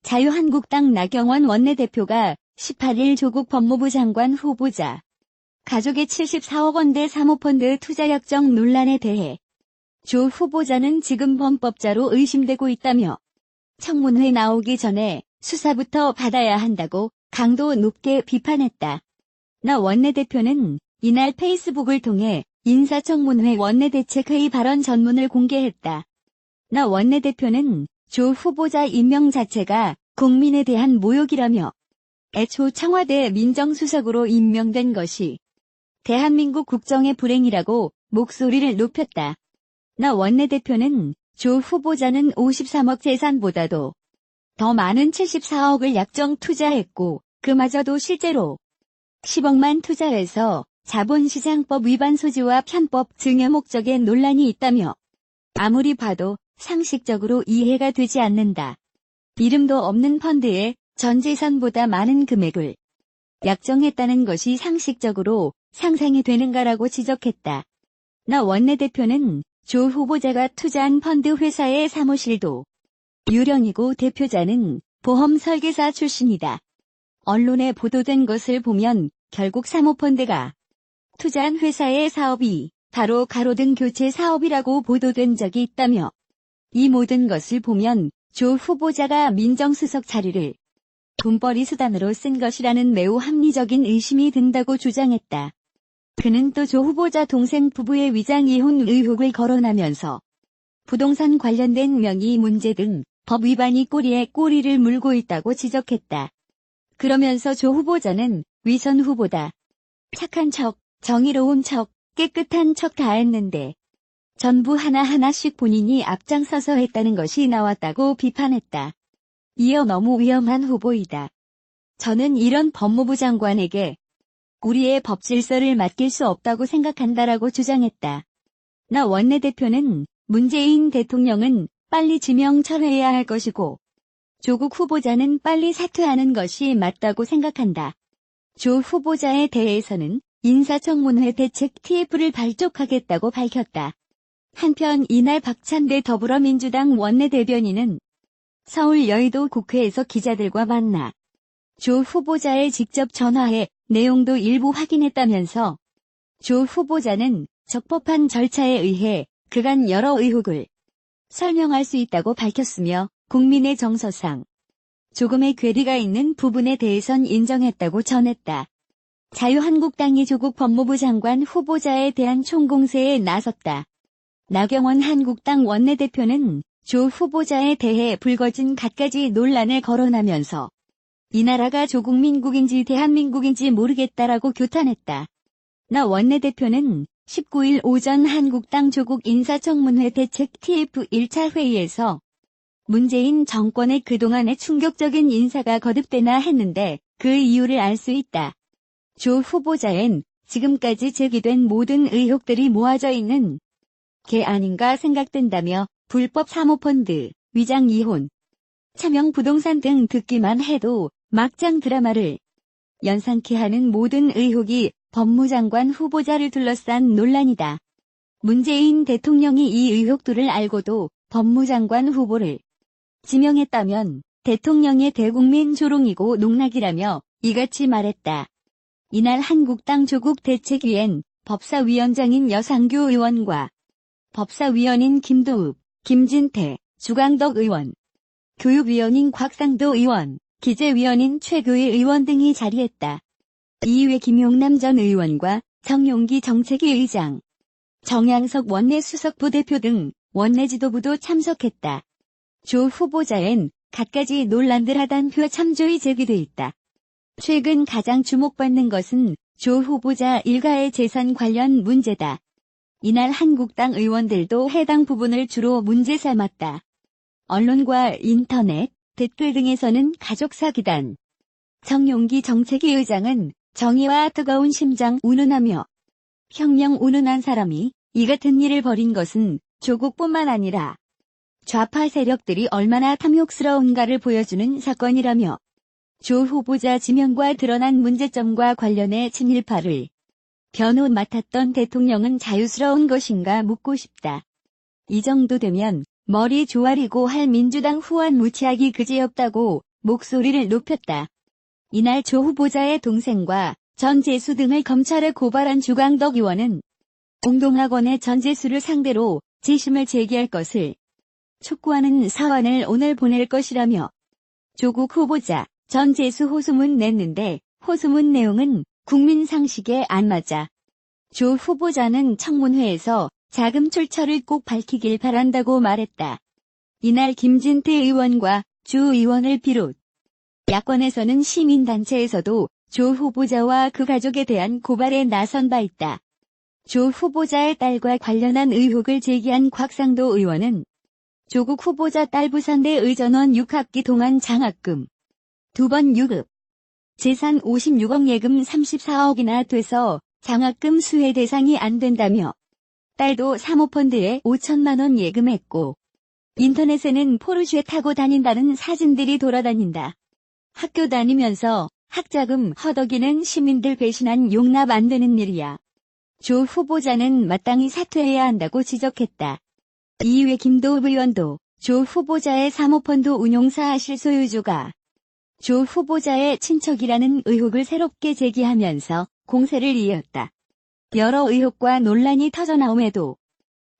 자유한국당 나경원 원내대표가 18일 조국 법무부 장관 후보자 가족의 74억 원대 사모펀드 투자 약정 논란에 대해 조 후보자는 지금 범법자로 의심되고 있다며 청문회 나오기 전에 수사부터 받아야 한다고 강도 높게 비판했다. 나 원내대표는 이날 페이스북을 통해 인사청문회 원내대책회의 발언 전문을 공개했다. 나 원내대표는 조 후보자 임명 자체가 국민에 대한 모욕이라며 애초 청와대 민정수석으로 임명된 것이 대한민국 국정의 불행이라고 목소리를 높였다. 나 원내대표는 조 후보자는 53억 재산보다도 더 많은 74억을 약정 투자했고 그마저도 실제로 10억만 투자해서 자본시장법 위반 소지와 편법 증여 목적의 논란이 있다며 아무리 봐도 상식적으로 이해가 되지 않는다. 이름도 없는 펀드에 전 재산보다 많은 금액을 약정했다는 것이 상식적으로 상상이 되는가라고 지적했다. 나 원내대표는 조 후보자가 투자한 펀드 회사의 사무실도 유령이고 대표자는 보험 설계사 출신이다. 언론에 보도된 것을 보면 결국 사모펀드가 투자한 회사의 사업이 바로 가로등 교체 사업이라고 보도된 적이 있다며 이 모든 것을 보면 조 후보자가 민정수석 자리를 돈벌이 수단으로 쓴 것이라는 매우 합리적인 의심이 든다고 주장했다. 그는 또 조 후보자 동생 부부의 위장 이혼 의혹을 거론하면서 부동산 관련된 명의 문제 등 법 위반이 꼬리에 꼬리를 물고 있다고 지적했다. 그러면서 조 후보자는 위선 후보다. 착한 척, 정의로운 척, 깨끗한 척 다 했는데 전부 하나하나씩 본인이 앞장서서 했다는 것이 나왔다고 비판했다. 이어 너무 위험한 후보이다. 저는 이런 법무부 장관에게 우리의 법 질서를 맡길 수 없다고 생각한다라고 주장했다. 나 원내대표는 문재인 대통령은 빨리 지명 철회해야 할 것이고 조국 후보자는 빨리 사퇴하는 것이 맞다고 생각한다. 조 후보자에 대해서는 인사청문회 대책 TF를 발족하겠다고 밝혔다. 한편 이날 박찬대 더불어민주당 원내대변인은 서울 여의도 국회에서 기자들과 만나 조 후보자에 직접 전화해 내용도 일부 확인했다면서 조 후보자는 적법한 절차에 의해 그간 여러 의혹을 설명할 수 있다고 밝혔으며 국민의 정서상 조금의 괴리가 있는 부분에 대해선 인정했다고 전했다. 자유한국당이 조국 법무부 장관 후보자에 대한 총공세에 나섰다. 나경원 한국당 원내대표는 조 후보자에 대해 불거진 갖가지 논란을 거론하면서 이 나라가 조국민국인지 대한민국인지 모르겠다라고 규탄했다. 나 원내대표는 19일 오전 한국당 조국 인사청문회 대책 TF 1차 회의에서 문재인 정권의 그동안의 충격적인 인사가 거듭되나 했는데 그 이유를 알 수 있다. 조 후보자엔 지금까지 제기된 모든 의혹들이 모아져 있는 게 아닌가 생각된다며 불법 사모펀드, 위장 이혼, 차명 부동산 등 듣기만 해도 막장 드라마를 연상케 하는 모든 의혹이 법무장관 후보자를 둘러싼 논란이다. 문재인 대통령이 이 의혹들을 알고도 법무장관 후보를 지명했다면 대통령의 대국민 조롱이고 농락이라며 이같이 말했다. 이날 한국당 조국 대책위엔 법사위원장인 여상규 의원과 법사위원인 김도읍, 김진태, 주광덕 의원, 교육위원인 곽상도 의원, 기재위원인 최교일 의원 등이 자리했다. 이후에 김용남 전 의원과 정용기 정책위 의장, 정양석 원내수석 부대표 등 원내 지도부도 참석했다. 조 후보자엔 갖가지 논란들 하단표 참조이 제기돼 있다. 최근 가장 주목받는 것은 조 후보자 일가의 재산 관련 문제다. 이날 한국당 의원들도 해당 부분을 주로 문제 삼았다. 언론과 인터넷, 댓글 등에서는 가족사기단, 정용기 정책위 의장은 정의와 뜨거운 심장 운운하며 혁명 운운한 사람이 이 같은 일을 벌인 것은 조국뿐만 아니라 좌파 세력들이 얼마나 탐욕스러운가를 보여주는 사건이라며 조 후보자 지명과 드러난 문제점과 관련해 친일파를 변호 맡았던 대통령은 자유스러운 것인가 묻고 싶다. 이 정도 되면 머리 조아리고 할 민주당 후원 무치하기 그지없다고 목소리를 높였다. 이날 조 후보자의 동생과 전재수 등을 검찰에 고발한 주광덕 의원은 공동학원의 전재수를 상대로 재심을 제기할 것을 촉구하는 사안을 오늘 보낼 것이라며 조국 후보자 전재수 호소문 냈는데 호소문 내용은 국민 상식에 안 맞아. 조 후보자는 청문회에서 자금 출처를 꼭 밝히길 바란다고 말했다. 이날 김진태 의원과 주 의원을 비롯 야권에서는 시민단체에서도 조 후보자와 그 가족에 대한 고발에 나선 바 있다. 조 후보자의 딸과 관련한 의혹을 제기한 곽상도 의원은 조국 후보자 딸 부산대 의전원 6학기 동안 장학금 2번 유급, 재산 56억 예금 34억이나 돼서 장학금 수혜 대상이 안 된다며 딸도 사모펀드에 5천만 원 예금했고 인터넷에는 포르쉐 타고 다닌다는 사진들이 돌아다닌다. 학교 다니면서 학자금 허덕이는 시민들 배신한 용납 안 되는 일이야. 조 후보자는 마땅히 사퇴해야 한다고 지적했다. 이외 김도읍 의원도 조 후보자의 사모펀드 운용사 실소유주가 조 후보자의 친척이라는 의혹을 새롭게 제기하면서 공세를 이었다. 여러 의혹과 논란이 터져나옴에도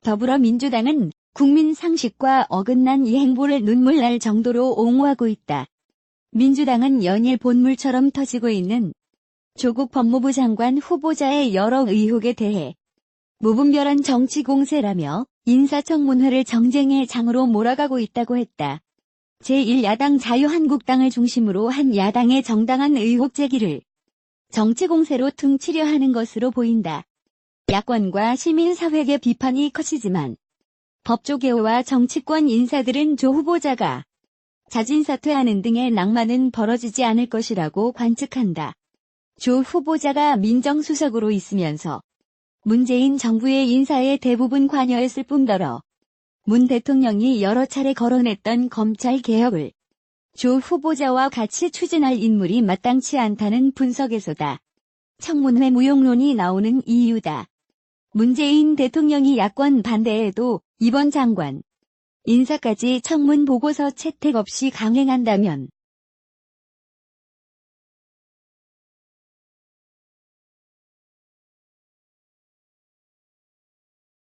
더불어민주당은 국민 상식과 어긋난 이 행보를 눈물 날 정도로 옹호하고 있다. 민주당은 연일 본물처럼 터지고 있는 조국 법무부 장관 후보자의 여러 의혹에 대해 무분별한 정치 공세라며 인사청문회를 정쟁의 장으로 몰아가고 있다고 했다. 제1야당 자유한국당을 중심으로 한 야당의 정당한 의혹 제기를 정치 공세로 퉁치려 하는 것으로 보인다. 야권과 시민사회의 비판이 커지지만 법조계와 정치권 인사들은 조 후보자가 자진 사퇴하는 등의 낭만은 벌어지지 않을 것이라고 관측한다. 조 후보자가 민정수석으로 있으면서 문재인 정부의 인사에 대부분 관여했을 뿐더러 문 대통령이 여러 차례 거론했던 검찰 개혁을 조 후보자와 같이 추진할 인물이 마땅치 않다는 분석에서다. 청문회 무용론이 나오는 이유다. 문재인 대통령이 야권 반대에도 이번 장관 인사까지 청문 보고서 채택 없이 강행한다면